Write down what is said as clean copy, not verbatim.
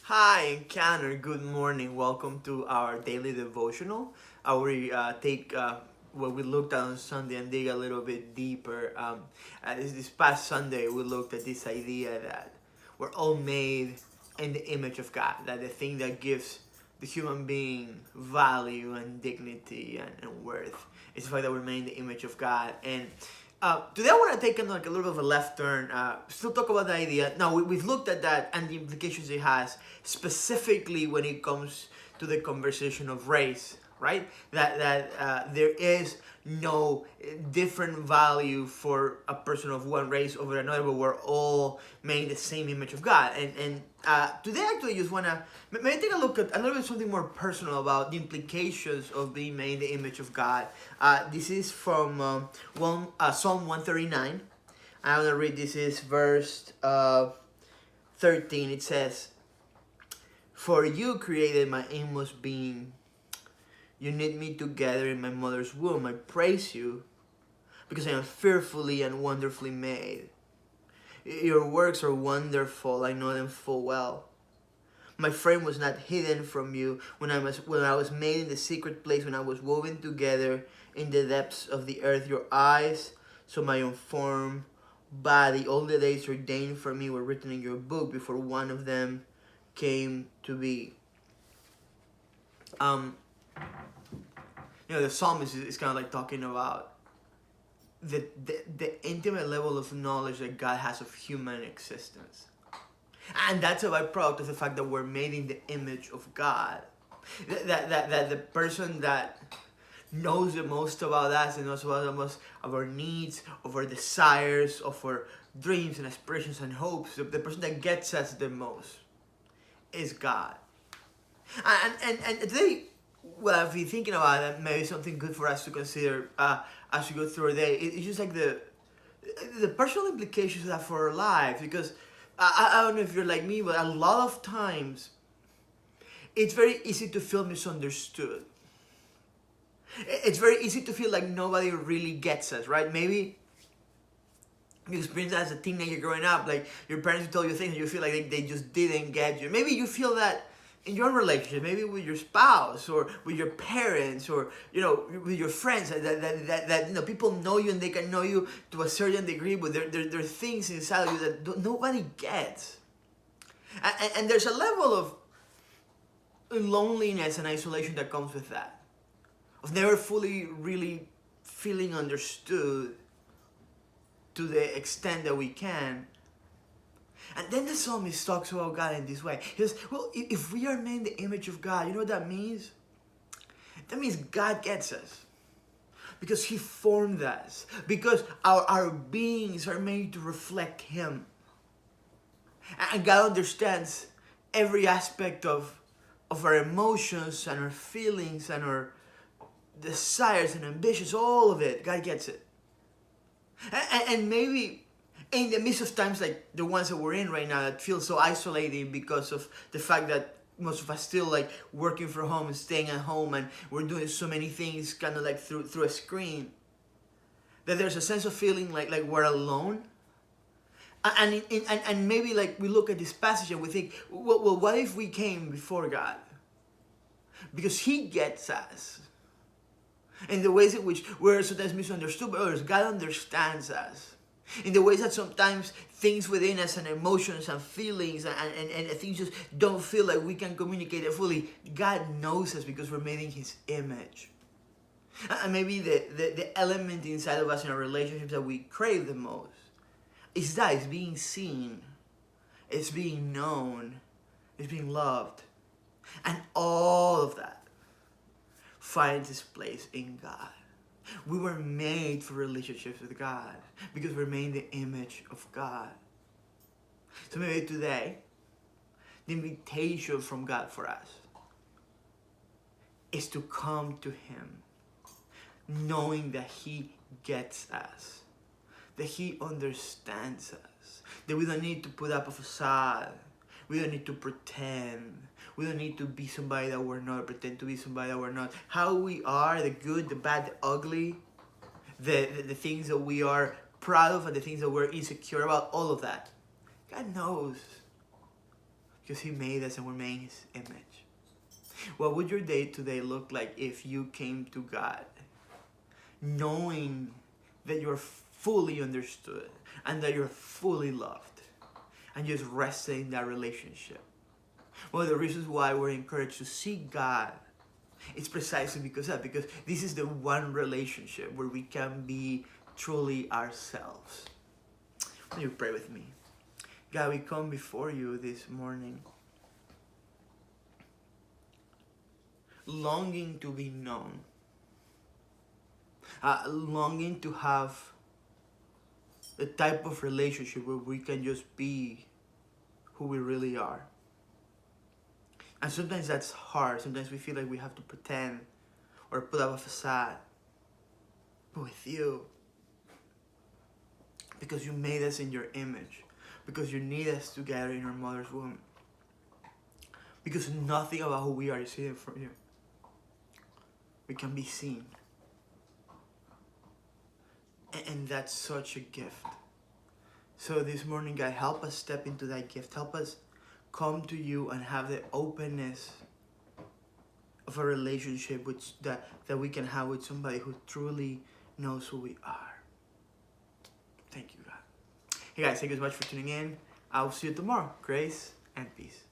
Hi, Encounter. Good morning. Welcome to our daily devotional. We take what we looked at on Sunday and dig a little bit deeper. This past Sunday, we looked at this idea that we're all made in the image of God, that the thing that gives the human being value and dignity and worth is the fact that we're made in the image of God. And today I want to take like a little bit of a left turn. Still talk about the idea. Now we've looked at that and the implications it has, specifically when it comes to the conversation of race. Right? That there is no different value for a person of one race over another, but we're all made in the same image of God. And today I actually just wanna maybe take a look at a little bit something more personal about the implications of being made in the image of God. This is from Psalm 139. I'm gonna read. This is verse 13. It says, "For you created my inmost being. You knit me together in my mother's womb. I praise you because I am fearfully and wonderfully made. Your works are wonderful. I know them full well. My frame was not hidden from you when I was made in the secret place, when I was woven together in the depths of the earth. Your eyes saw my unformed body. All the days ordained for me were written in your book before one of them came to be." Um, the psalmist is kind of like talking about the intimate level of knowledge that God has of human existence. And that's a byproduct of the fact that we're made in the image of God. That the person that knows the most about us and knows about the most of our needs, of our desires, of our dreams and aspirations and hopes, the person that gets us the most is God. And today, well, if you're thinking about it, maybe something good for us to consider as we go through our day. It's just like the personal implications of that for our life. Because I don't know if you're like me, but a lot of times it's very easy to feel misunderstood. It's very easy to feel like nobody really gets us, right? Maybe you experience that as a teenager growing up, like your parents tell you things and you feel like they just didn't get you. Maybe you feel that in your relationship, maybe with your spouse or with your parents or with your friends, that people know you and they can know you to a certain degree, but there are things inside of you that nobody gets. And there's a level of loneliness and isolation that comes with that, of never fully really feeling understood to the extent that we can. And then the psalmist talks about God in this way. He says, well, if we are made in the image of God, you know what that means? That means God gets us. Because He formed us. Because our beings are made to reflect Him. And God understands every aspect of our emotions and our feelings and our desires and ambitions, all of it. God gets it. And maybe in the midst of times like the ones that we're in right now that feel so isolating because of the fact that most of us still like working from home and staying at home, and we're doing so many things kind of like through a screen, that there's a sense of feeling like we're alone. And maybe like we look at this passage and we think, well, what if we came before God? Because He gets us. In the ways in which we're sometimes misunderstood by others, God understands us. In the ways that sometimes things within us and emotions and feelings and things just don't feel like we can communicate it fully, God knows us because we're made in His image. And maybe the element inside of us in our relationships that we crave the most is that it's being seen, it's being known, it's being loved. And all of that finds its place in God. We were made for relationships with God because we're made in the image of God. So maybe today, the invitation from God for us is to come to Him, knowing that He gets us, that He understands us, that we don't need to put up a facade, we don't need to pretend, we don't need to be somebody that we're not, pretend to be somebody that we're not. How we are, the good, the bad, the ugly, the things that we are proud of and the things that we're insecure about, all of that, God knows. because He made us and we're made in His image. What would your day today look like if you came to God knowing that you're fully understood and that you're fully loved and just resting in that relationship? One of the reasons why we're encouraged to seek God is precisely because of that, because this is the one relationship where we can be truly ourselves. Will you pray with me? God, we come before you this morning longing to be known, longing to have the type of relationship where we can just be who we really are. And sometimes that's hard. Sometimes we feel like we have to pretend or put up a facade. But with you, because you made us in your image, because you need us together in our mother's womb, because nothing about who we are is hidden from you, we can be seen. And that's such a gift. So this morning, God, help us step into that gift. Help us come to you and have the openness of a relationship that we can have with somebody who truly knows who we are. Thank you, God. Hey guys, thank you so much for tuning in. I'll see you tomorrow. Grace and peace.